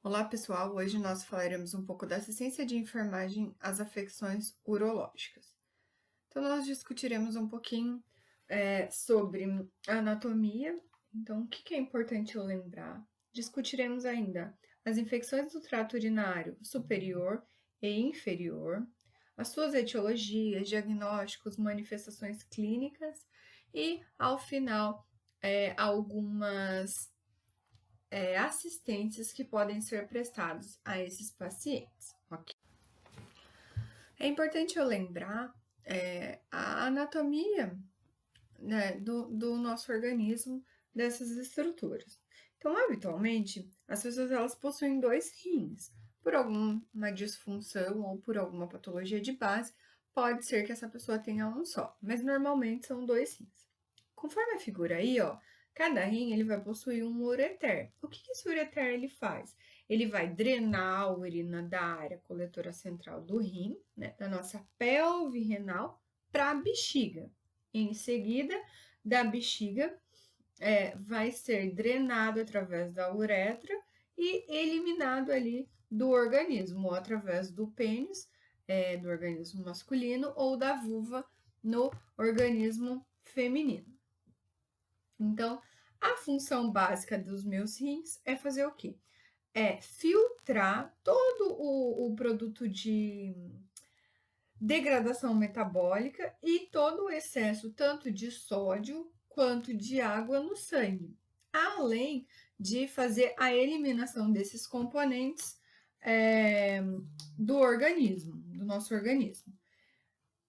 Olá, pessoal! Hoje nós falaremos um pouco da assistência de enfermagem às afecções urológicas. Então, nós discutiremos um pouquinho sobre a anatomia. Então, o que é importante eu lembrar? Discutiremos ainda as infecções do trato urinário superior e inferior, as suas etiologias, diagnósticos, manifestações clínicas e, ao final, algumas assistências que podem ser prestados a esses pacientes. Okay? É importante eu lembrar a anatomia, né, do nosso organismo, dessas estruturas. Então, habitualmente, as pessoas elas possuem 2 rins. Por alguma disfunção ou por alguma patologia de base, pode ser que essa pessoa tenha um só, mas normalmente são 2 rins. Conforme a figura aí, ó, cada rim ele vai possuir um ureter. O que esse ureter ele faz? Ele vai drenar a urina da área coletora central do rim, né, da nossa pelve renal, para a bexiga. Em seguida, da bexiga, vai ser drenado através da uretra e eliminado ali do organismo, ou através do pênis, do organismo masculino, ou da vulva no organismo feminino. Então, a função básica dos meus rins é fazer o quê? É filtrar todo o produto de degradação metabólica e todo o excesso, tanto de sódio quanto de água no sangue, além de fazer a eliminação desses componentes do organismo, do nosso organismo.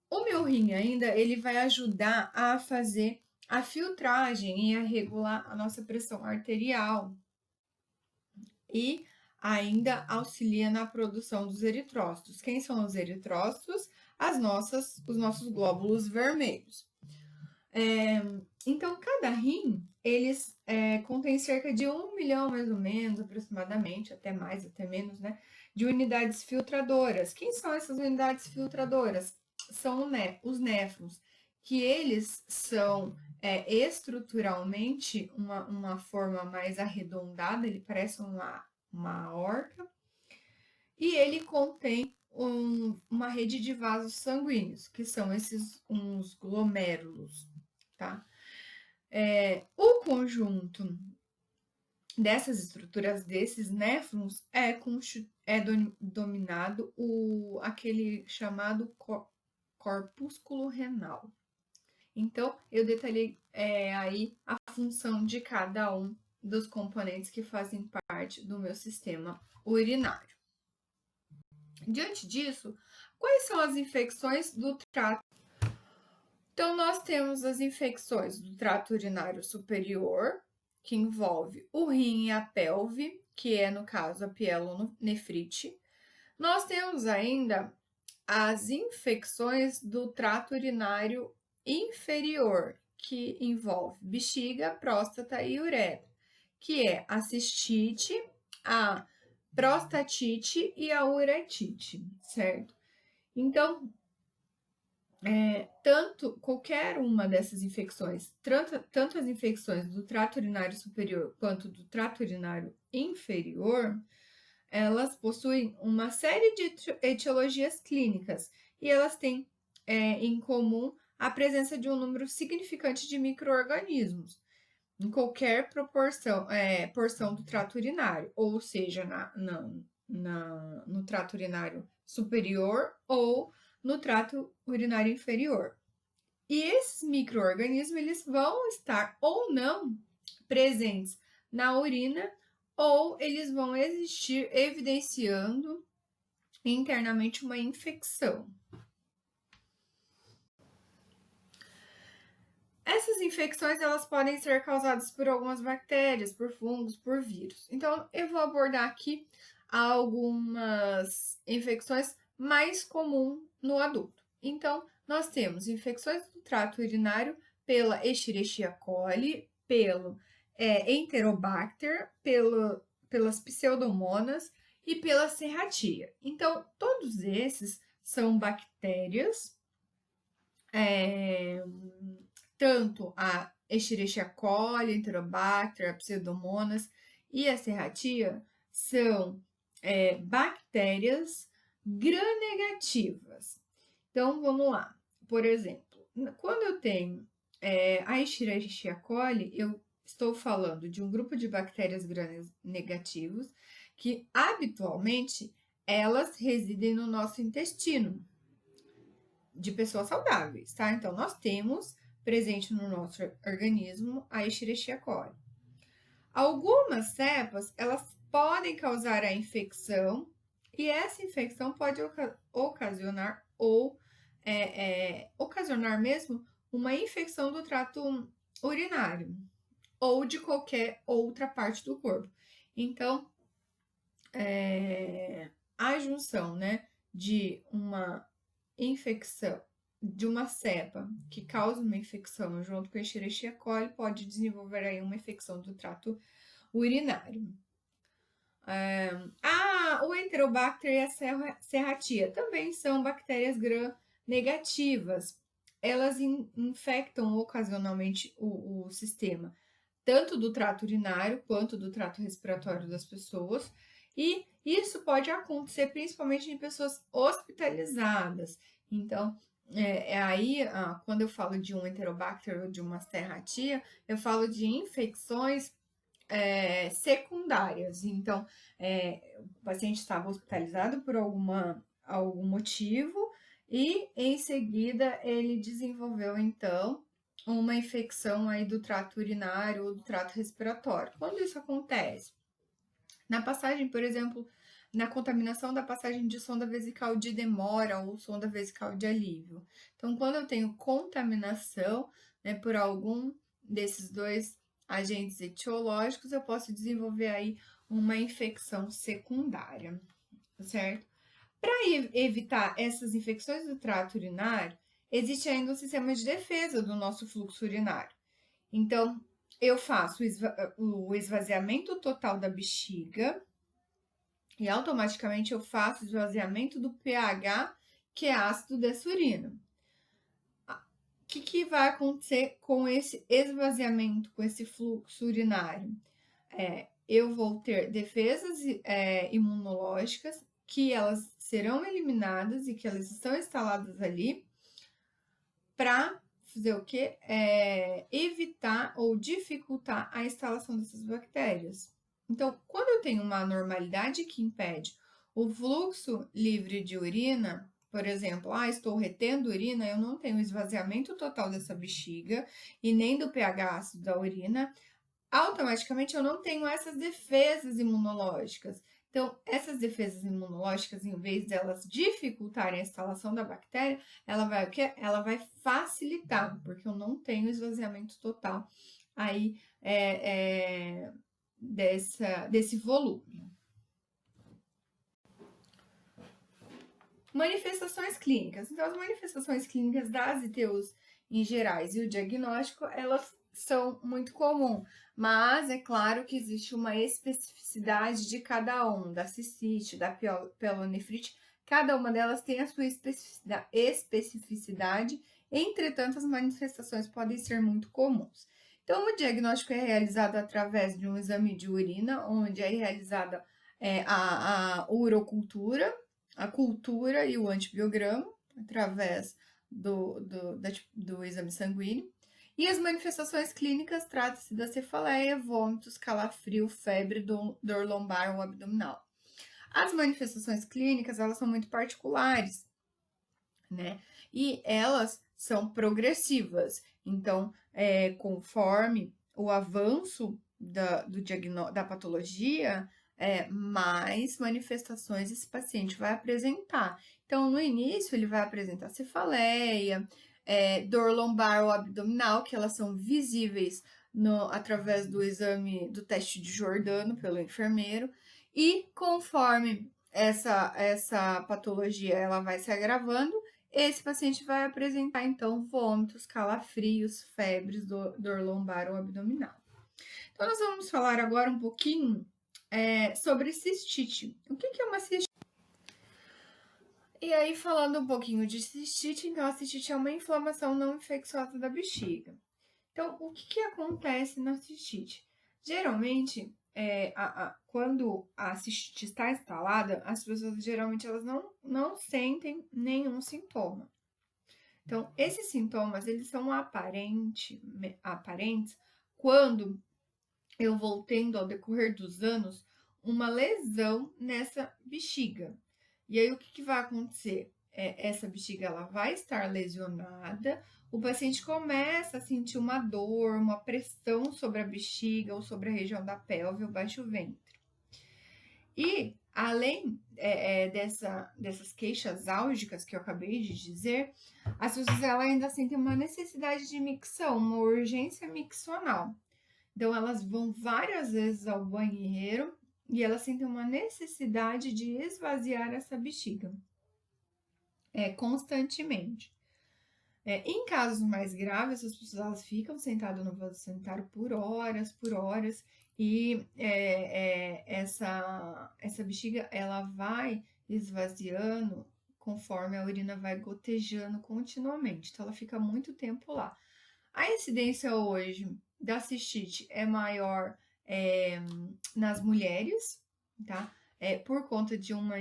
O meu rim ainda, ele vai ajudar a fazer a filtragem e a regular a nossa pressão arterial e ainda auxilia na produção dos eritrócitos. Quem são os eritrócitos? Os nossos glóbulos vermelhos. Então, cada rim, eles contém cerca de 1 milhão, mais ou menos, aproximadamente, até mais, até menos, né, de unidades filtradoras. Quem são essas unidades filtradoras? São os néfrons, que eles são estruturalmente uma forma mais arredondada, ele parece uma horta, e ele contém uma rede de vasos sanguíneos, que são uns glomérulos, tá? O conjunto dessas estruturas, desses néfrons, dominado aquele chamado corpúsculo renal. Então, eu detalhei aí a função de cada um dos componentes que fazem parte do meu sistema urinário. Diante disso, quais são as infecções do trato? Então, nós temos as infecções do trato urinário superior, que envolve o rim e a pelve, que é, no caso, a pielonefrite. Nós temos ainda as infecções do trato urinário inferior, que envolve bexiga, próstata e uretra, que é a cistite, a prostatite e a uretite, certo? Então, qualquer uma dessas infecções, tanto as infecções do trato urinário superior quanto do trato urinário inferior, elas possuem uma série de etiologias clínicas e elas têm em comum a presença de um número significante de micro-organismos em qualquer porção do trato urinário, ou seja, no trato urinário superior ou no trato urinário inferior. E esses micro-organismos eles vão estar ou não presentes na urina ou eles vão existir evidenciando internamente uma infecção. Essas infecções elas podem ser causadas por algumas bactérias, por fungos, por vírus. Então, eu vou abordar aqui algumas infecções mais comuns no adulto. Então, nós temos infecções do trato urinário pela Escherichia coli, pelo Enterobacter, pelas pseudomonas e pela serratia. Então, todos esses são bactérias, tanto a Escherichia coli, Enterobacter, a pseudomonas e a serratia são bactérias gram-negativas. Então, vamos lá. Por exemplo, quando eu tenho a Escherichia coli, eu estou falando de um grupo de bactérias gram-negativas que, habitualmente, elas residem no nosso intestino, de pessoas saudáveis, tá? Então, nós temos presente no nosso organismo a Escherichia coli. Algumas cepas, elas podem causar a infecção, e essa infecção pode ocasionar ocasionar mesmo uma infecção do trato urinário ou de qualquer outra parte do corpo. Então, a junção, né, de uma infecção, de uma cepa que causa uma infecção junto com a Escherichia coli pode desenvolver aí uma infecção do trato urinário. O Enterobacter e a Serratia também são bactérias gram-negativas. Elas infectam ocasionalmente o sistema, tanto do trato urinário quanto do trato respiratório das pessoas. E isso pode acontecer principalmente em pessoas hospitalizadas. Então, quando eu falo de um Enterobacter ou de uma Serratia, eu falo de infecções secundárias. Então, o paciente estava hospitalizado por algum motivo e, em seguida, ele desenvolveu, então, uma infecção aí do trato urinário ou do trato respiratório. Quando isso acontece? Na passagem, por exemplo, na contaminação da passagem de sonda vesical de demora ou sonda vesical de alívio. Então, quando eu tenho contaminação, né, por algum desses dois agentes etiológicos, eu posso desenvolver aí uma infecção secundária, certo? Para evitar essas infecções do trato urinário, existe ainda um sistema de defesa do nosso fluxo urinário. Então, eu faço o esvaziamento total da bexiga e automaticamente eu faço o esvaziamento do pH, que é ácido dessa urina. O que vai acontecer com esse esvaziamento, com esse fluxo urinário? Eu vou ter defesas imunológicas que elas serão eliminadas e que elas estão instaladas ali para fazer o quê? Evitar ou dificultar a instalação dessas bactérias. Então, quando eu tenho uma anormalidade que impede o fluxo livre de urina, por exemplo, estou retendo urina, eu não tenho esvaziamento total dessa bexiga e nem do pH ácido da urina, automaticamente eu não tenho essas defesas imunológicas. Então, essas defesas imunológicas, em vez de elas dificultarem a instalação da bactéria, ela vai o quê? Ela vai facilitar, porque eu não tenho esvaziamento total aí desse volume. Manifestações clínicas. Então, as manifestações clínicas das ITUs em gerais e o diagnóstico, elas são muito comuns, mas é claro que existe uma especificidade de cada um, da cistite, da pielonefrite, cada uma delas tem a sua especificidade, entretanto, as manifestações podem ser muito comuns. Então, o diagnóstico é realizado através de um exame de urina, onde é realizada a urocultura, a cultura e o antibiograma, através do exame sanguíneo. E as manifestações clínicas trata-se da cefaleia, vômitos, calafrio, febre, dor lombar ou abdominal. As manifestações clínicas, elas são muito particulares, né? E elas são progressivas. Então, conforme o avanço da patologia, mais manifestações esse paciente vai apresentar. Então, no início, ele vai apresentar cefaleia, dor lombar ou abdominal, que elas são visíveis através do exame do teste de Jordano pelo enfermeiro, e conforme essa patologia ela vai se agravando, esse paciente vai apresentar, então, vômitos, calafrios, febres, dor lombar ou abdominal. Então, nós vamos falar agora um pouquinho sobre cistite. O que é uma cistite? E aí, falando um pouquinho de cistite, então a cistite é uma inflamação não infecciosa da bexiga. Então, o que acontece na cistite? Geralmente, quando a cistite está instalada, as pessoas geralmente elas não sentem nenhum sintoma. Então, esses sintomas, eles são aparentes quando eu vou tendo, ao decorrer dos anos, uma lesão nessa bexiga. E aí, o que vai acontecer? Essa bexiga ela vai estar lesionada, o paciente começa a sentir uma dor, uma pressão sobre a bexiga ou sobre a região da pelve ou baixo ventre. E, além dessas queixas álgicas que eu acabei de dizer, as pessoas ela ainda sentem uma necessidade de micção, uma urgência miccional. Então, elas vão várias vezes ao banheiro e elas sentem uma necessidade de esvaziar essa bexiga constantemente. Em casos mais graves, as pessoas elas ficam sentadas no vaso sanitário por horas, e essa bexiga ela vai esvaziando conforme a urina vai gotejando continuamente. Então, ela fica muito tempo lá. A incidência hoje da cistite é maior nas mulheres, tá? Por conta de uma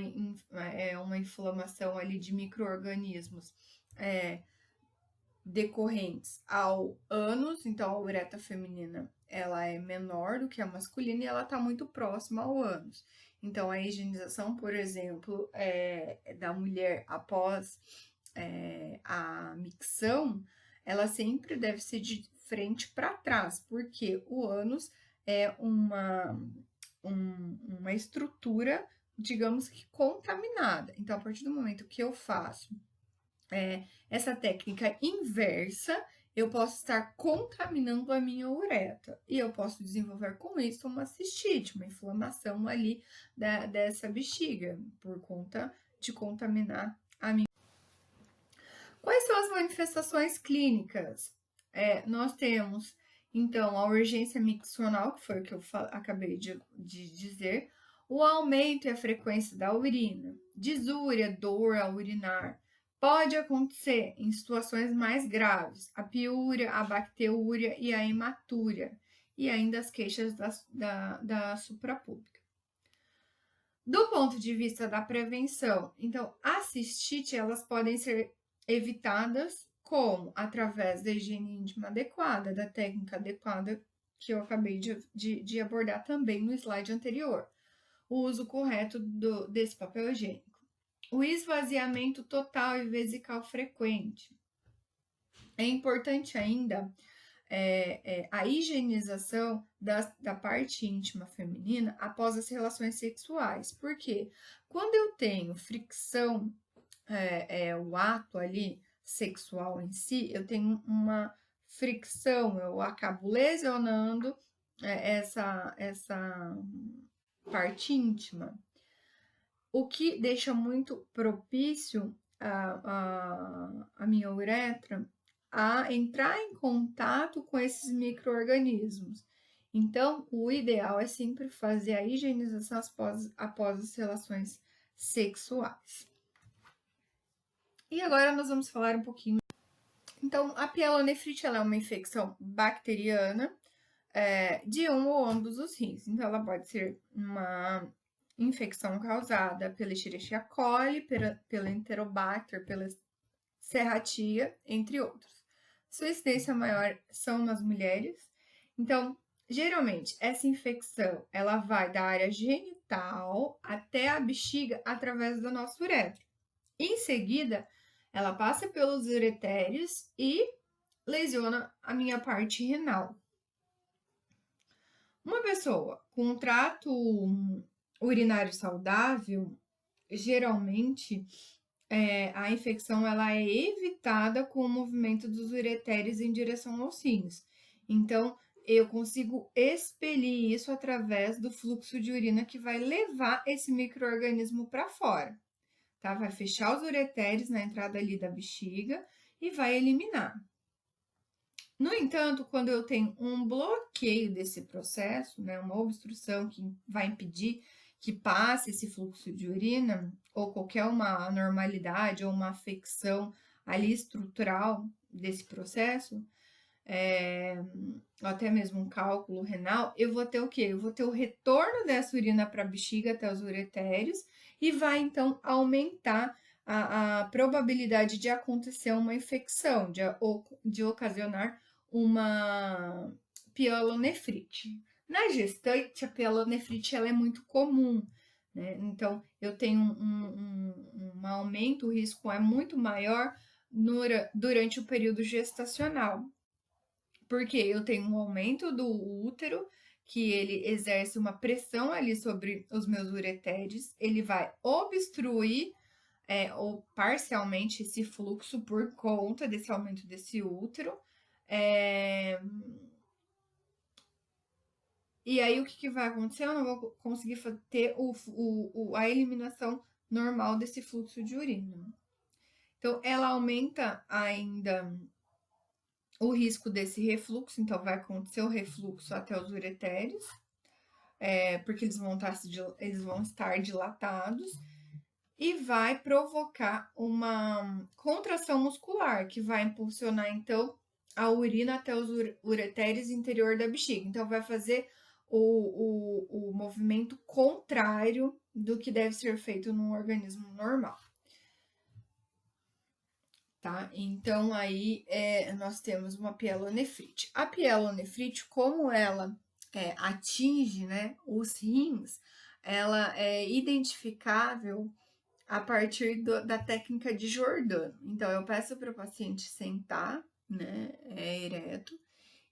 inflamação ali de micro-organismos decorrentes ao ânus, então a uretra feminina ela é menor do que a masculina e ela está muito próxima ao ânus. Então, a higienização, por exemplo, da mulher após a micção, ela sempre deve ser de frente para trás, porque o ânus é uma estrutura, digamos que contaminada. Então, a partir do momento que eu faço essa técnica inversa, eu posso estar contaminando a minha uretra e eu posso desenvolver com isso uma cistite, uma inflamação ali dessa bexiga, por conta de contaminar a minha. Quais são as manifestações clínicas? Nós temos, então, a urgência miccional, que foi o que eu acabei de dizer, o aumento e a frequência da urina, disúria, dor ao urinar. Pode acontecer em situações mais graves, a piúria, a bacterúria e a hematúria, e ainda as queixas da suprapúbica. Do ponto de vista da prevenção, então, a cistite, elas podem ser evitadas como? Através da higiene íntima adequada, da técnica adequada que eu acabei de abordar também no slide anterior. O uso correto desse papel higiênico. O esvaziamento total e vesical frequente. É importante ainda a higienização da parte íntima feminina após as relações sexuais. Porque quando eu tenho fricção, o ato ali sexual em si, eu tenho uma fricção, eu acabo lesionando essa parte íntima. O que deixa muito propício a minha uretra a entrar em contato com esses micro-organismos. Então, o ideal é sempre fazer a higienização após as relações sexuais. E agora nós vamos falar um pouquinho. Então, a pielonefrite ela é uma infecção bacteriana de um ou ambos os rins. Então, ela pode ser uma infecção causada pela Escherichia coli, pela Enterobacter, pela Serratia, entre outros. Sua incidência maior são nas mulheres. Então, geralmente, essa infecção ela vai da área genital até a bexiga através da nossa uretra. Em seguida, ela passa pelos uretérios e lesiona a minha parte renal. Uma pessoa com um trato urinário saudável, geralmente a infecção ela é evitada com o movimento dos uretérios em direção aos rins. Então, eu consigo expelir isso através do fluxo de urina que vai levar esse micro-organismo para fora. Tá? Vai fechar os uretérios na entrada ali da bexiga e vai eliminar. No entanto, quando eu tenho um bloqueio desse processo, né, uma obstrução que vai impedir que passe esse fluxo de urina, ou qualquer uma anormalidade ou uma afecção ali estrutural desse processo, ou até mesmo um cálculo renal, eu vou ter o quê? Eu vou ter o retorno dessa urina para a bexiga até os uretérios e vai então aumentar a probabilidade de acontecer uma infecção, de ocasionar uma pielonefrite. Na gestante, a pielonefrite ela é muito comum, né? Então, eu tenho um aumento, o risco é muito maior durante o período gestacional, porque eu tenho um aumento do útero, que ele exerce uma pressão ali sobre os meus ureteres, ele vai obstruir ou parcialmente esse fluxo por conta desse aumento desse útero. E aí, o que vai acontecer? Eu não vou conseguir ter a eliminação normal desse fluxo de urina. Então, ela aumenta ainda o risco desse refluxo, então vai acontecer o refluxo até os uretérios, porque eles vão estar dilatados, e vai provocar uma contração muscular, que vai impulsionar, então, a urina até os uretérios interior da bexiga. Então, vai fazer o movimento contrário do que deve ser feito num organismo normal. Tá? Então, aí nós temos uma pielonefrite. A pielonefrite, como ela atinge, né, os rins, ela é identificável a partir da técnica de Jordano. Então, eu peço para o paciente sentar, né, ereto,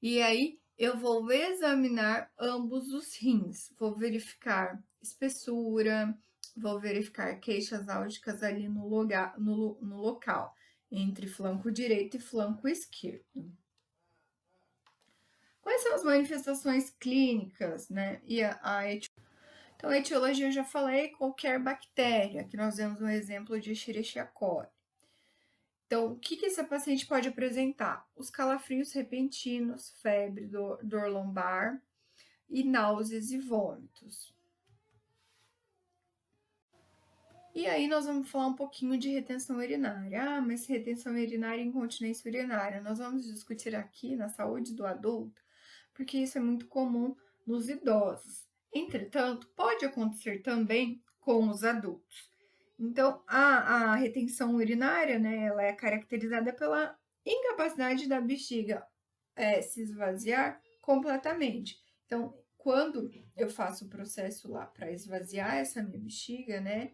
e aí eu vou examinar ambos os rins, vou verificar espessura, vou verificar queixas álgicas ali no local, entre flanco direito e flanco esquerdo. Quais são as manifestações clínicas, né? E então, a etiologia eu já falei, qualquer bactéria, que nós vemos um exemplo de Escherichia coli. Então, o que esse paciente pode apresentar? Os calafrios repentinos, febre, dor lombar e náuseas e vômitos. E aí nós vamos falar um pouquinho de retenção urinária. Ah, mas retenção urinária e incontinência urinária. Nós vamos discutir aqui na saúde do adulto, porque isso é muito comum nos idosos. Entretanto, pode acontecer também com os adultos. Então, a retenção urinária, né, ela é caracterizada pela incapacidade da bexiga se esvaziar completamente. Então, quando eu faço o processo lá para esvaziar essa minha bexiga, né,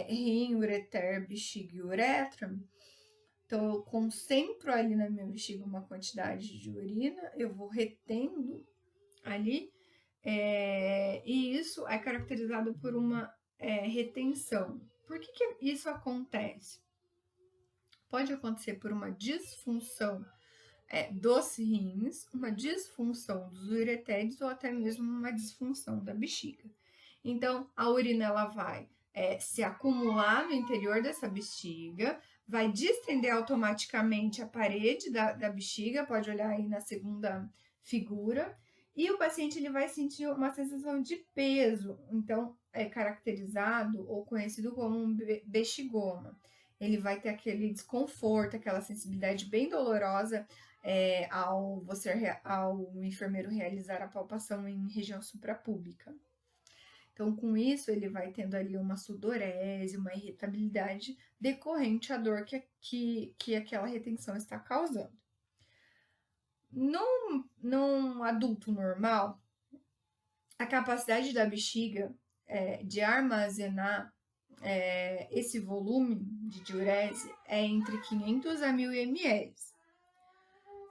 rim, ureter, bexiga e uretra, então eu concentro ali na minha bexiga uma quantidade de urina, eu vou retendo ali, e isso é caracterizado por uma retenção. Por que isso acontece? Pode acontecer por uma disfunção dos rins, uma disfunção dos ureteres ou até mesmo uma disfunção da bexiga. Então, a urina ela vai se acumular no interior dessa bexiga, vai distender automaticamente a parede da bexiga, pode olhar aí na segunda figura, e o paciente ele vai sentir uma sensação de peso, então é caracterizado ou conhecido como um bexigoma. Ele vai ter aquele desconforto, aquela sensibilidade bem dolorosa ao enfermeiro realizar a palpação em região suprapúbica. Então, com isso, ele vai tendo ali uma sudorese, uma irritabilidade decorrente à dor que aquela retenção está causando. Num adulto normal, a capacidade da bexiga de armazenar esse volume de diurese é entre 500 a 1000 ml,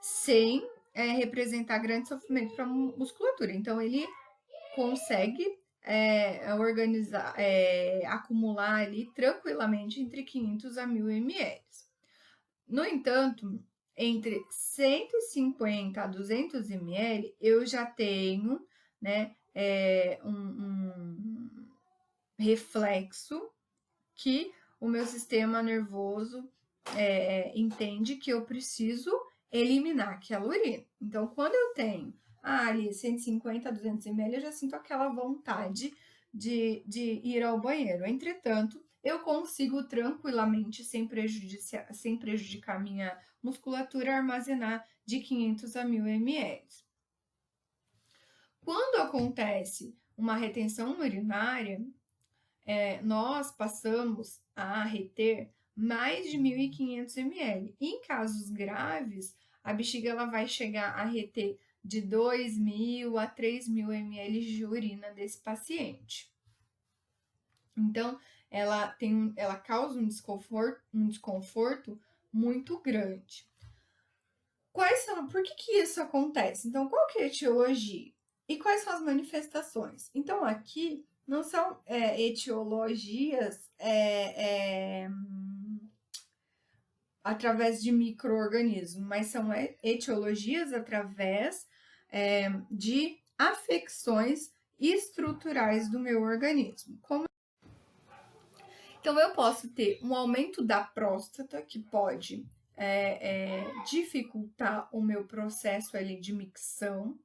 sem representar grande sofrimento para a musculatura. Então, ele consegue organizar, acumular ali tranquilamente entre 500 a 1000 ml. No entanto, entre 150 a 200 ml, eu já tenho, né, um reflexo que o meu sistema nervoso entende que eu preciso eliminar aquela urina. Então, quando eu tenho ali 150 a 200 ml, eu já sinto aquela vontade de ir ao banheiro. Entretanto, eu consigo tranquilamente, sem prejudicar minha musculatura armazenar de 500 a 1000 ml. Quando acontece uma retenção urinária, nós passamos a reter mais de 1.500 ml. Em casos graves, a bexiga ela vai chegar a reter de 2.000 a 3.000 ml de urina desse paciente. Então, ela causa um desconforto muito grande. Por que isso acontece? Então, qual que é a etiologia? E quais são as manifestações? Então, aqui não são etiologias através de micro-organismos, mas são etiologias através de afecções estruturais do meu organismo. Então, eu posso ter um aumento da próstata, que pode dificultar o meu processo ali de micção.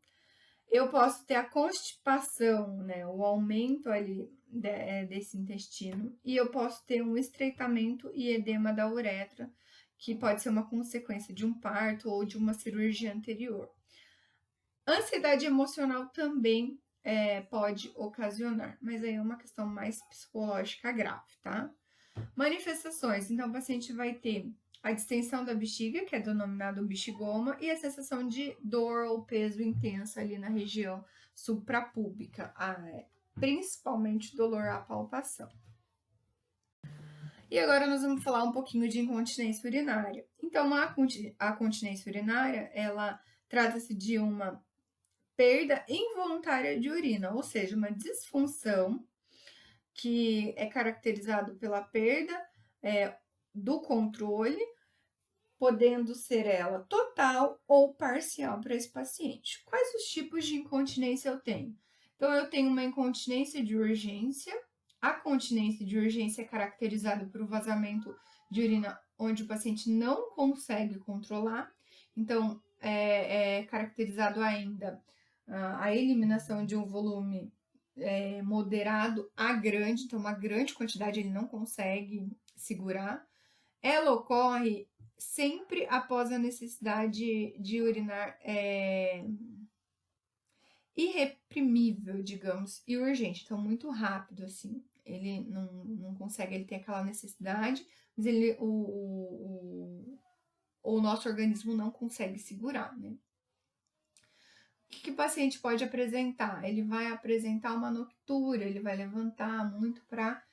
Eu posso ter a constipação, né, o aumento ali desse intestino, e eu posso ter um estreitamento e edema da uretra, que pode ser uma consequência de um parto ou de uma cirurgia anterior. Ansiedade emocional também pode ocasionar, mas aí é uma questão mais psicológica grave, tá? Manifestações, então o paciente vai ter a distensão da bexiga, que é denominado bexigoma, e a sensação de dor ou peso intensa ali na região suprapúbica, principalmente dolor à palpação. E agora nós vamos falar um pouquinho de incontinência urinária. Então, a continência urinária, ela trata-se de uma perda involuntária de urina, ou seja, uma disfunção que é caracterizado pela perda do controle, podendo ser ela total ou parcial para esse paciente. Quais os tipos de incontinência eu tenho? Então, eu tenho uma incontinência de urgência. A continência de urgência é caracterizada por um vazamento de urina onde o paciente não consegue controlar. Então, é caracterizado ainda a eliminação de um volume moderado a grande, então uma grande quantidade ele não consegue segurar. Ela ocorre sempre após a necessidade de urinar irreprimível, digamos, e urgente, então muito rápido, assim. Ele não consegue, ele tem aquela necessidade, mas o nosso organismo não consegue segurar, né? O que o paciente pode apresentar? Ele vai apresentar uma noctúria, ele vai levantar muito para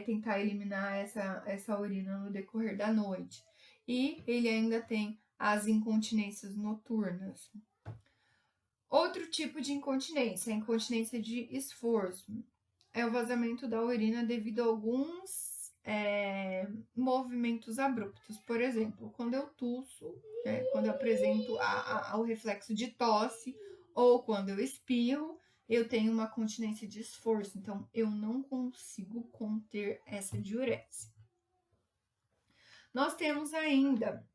tentar eliminar essa urina no decorrer da noite. E ele ainda tem as incontinências noturnas. Outro tipo de incontinência, a incontinência de esforço. É o vazamento da urina devido a alguns movimentos abruptos. Por exemplo, quando eu tuço, quando eu apresento o reflexo de tosse, ou quando eu espirro, eu tenho uma continência de esforço. Então, eu não consigo conter essa diurese. Nós temos ainda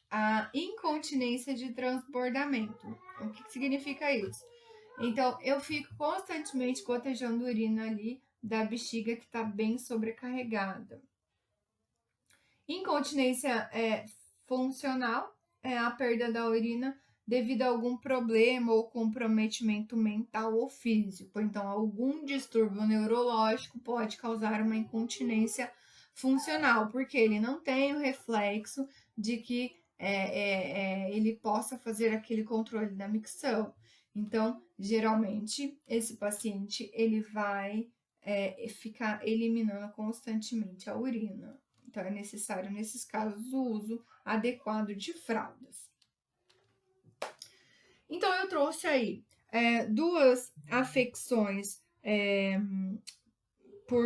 a incontinência de transbordamento. O que significa isso? Então, eu fico constantemente gotejando urina ali da bexiga que está bem sobrecarregada. Incontinência funcional é a perda da urina devido a algum problema ou comprometimento mental ou físico. Então, algum distúrbio neurológico pode causar uma incontinência funcional, porque ele não tem o reflexo de que ele possa fazer aquele controle da micção. Então, geralmente, esse paciente ele vai ficar eliminando constantemente a urina. Então, é necessário, nesses casos, o uso adequado de fraldas. Então, eu trouxe aí duas afecções por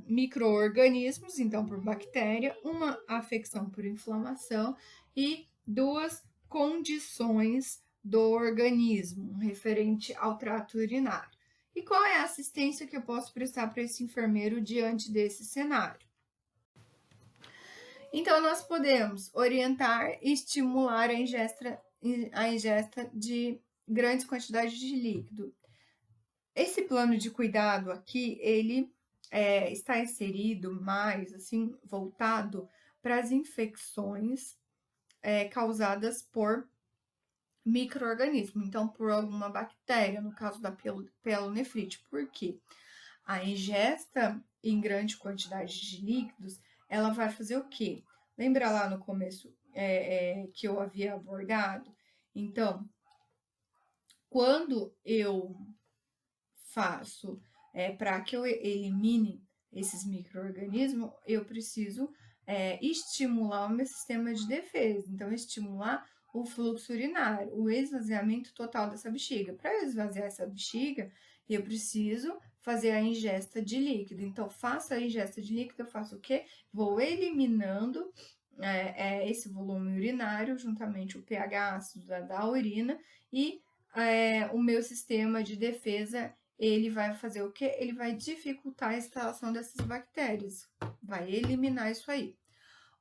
micro-organismos, então por bactéria, uma afecção por inflamação e duas condições do organismo referente ao trato urinário. E qual é a assistência que eu posso prestar para esse enfermeiro diante desse cenário? Então, nós podemos orientar e estimular a ingesta de grandes quantidades de líquido. Esse plano de cuidado aqui, ele está inserido mais, assim, voltado para as infecções causadas por micro-organismo, então por alguma bactéria, no caso da pielonefrite. Por quê? A ingesta em grande quantidade de líquidos, ela vai fazer o quê? Lembra lá no começo que eu havia abordado? Então, quando eu faço para que eu elimine esses micro-organismos, eu preciso estimular o meu sistema de defesa. Então, estimular o fluxo urinário, o esvaziamento total dessa bexiga. Para esvaziar essa bexiga, eu preciso fazer a ingesta de líquido. Então, faço a ingesta de líquido, eu faço o quê? Vou eliminando esse volume urinário, juntamente o pH ácido da urina, e o meu sistema de defesa, ele vai fazer o quê? Ele vai dificultar a instalação dessas bactérias, vai eliminar isso aí.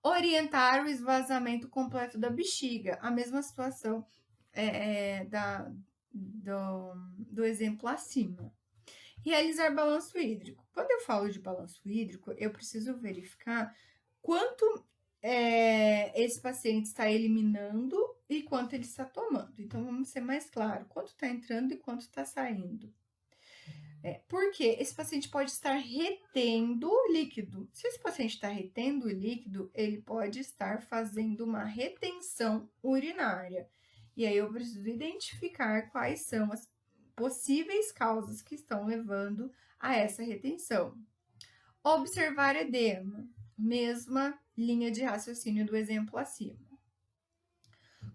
Orientar o esvaziamento completo da bexiga, a mesma situação do exemplo acima. Realizar balanço hídrico. Quando eu falo de balanço hídrico, eu preciso verificar quanto esse paciente está eliminando e quanto ele está tomando. Então, vamos ser mais claro, quanto está entrando e quanto está saindo. Porque esse paciente pode estar retendo líquido. Se esse paciente está retendo líquido, ele pode estar fazendo uma retenção urinária. E aí eu preciso identificar quais são as possíveis causas que estão levando a essa retenção. Observar edema, mesma linha de raciocínio do exemplo acima.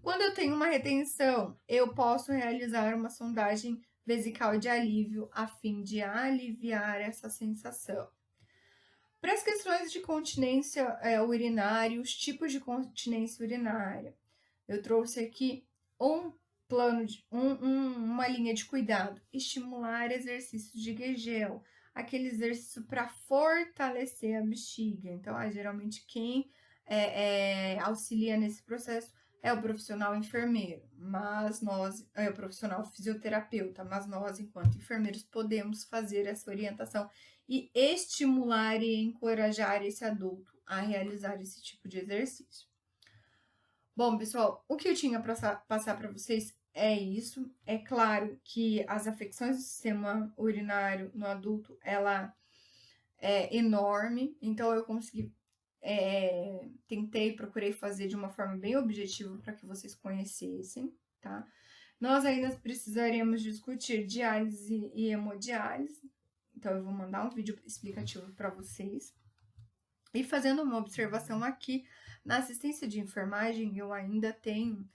Quando eu tenho uma retenção, eu posso realizar uma sondagem vesical de alívio a fim de aliviar essa sensação. Para as questões de continência urinária, os tipos de continência urinária, eu trouxe aqui uma linha de cuidado, estimular exercícios de Kegel, aquele exercício para fortalecer a bexiga. Então, geralmente quem auxilia nesse processo é o profissional enfermeiro, mas nós, o profissional fisioterapeuta, mas nós, enquanto enfermeiros, podemos fazer essa orientação e estimular e encorajar esse adulto a realizar esse tipo de exercício. Bom, pessoal, o que eu tinha para passar para vocês é isso. É claro que as afecções do sistema urinário no adulto, ela é enorme, então eu consegui procurei fazer de uma forma bem objetiva para que vocês conhecessem, tá? Nós ainda precisaríamos discutir diálise e hemodiálise, então eu vou mandar um vídeo explicativo para vocês. E fazendo uma observação aqui, na assistência de enfermagem, eu ainda tenho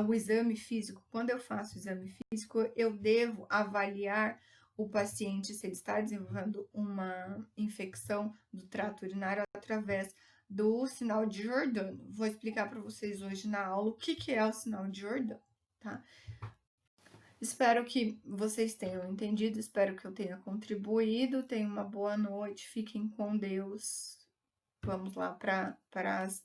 o exame físico. Quando eu faço o exame físico, eu devo avaliar o paciente se ele está desenvolvendo uma infecção do trato urinário através do sinal de Giordano. Vou explicar para vocês hoje na aula o que é o sinal de Giordano, tá? Espero que vocês tenham entendido, espero que eu tenha contribuído. Tenham uma boa noite, fiquem com Deus. Vamos lá para as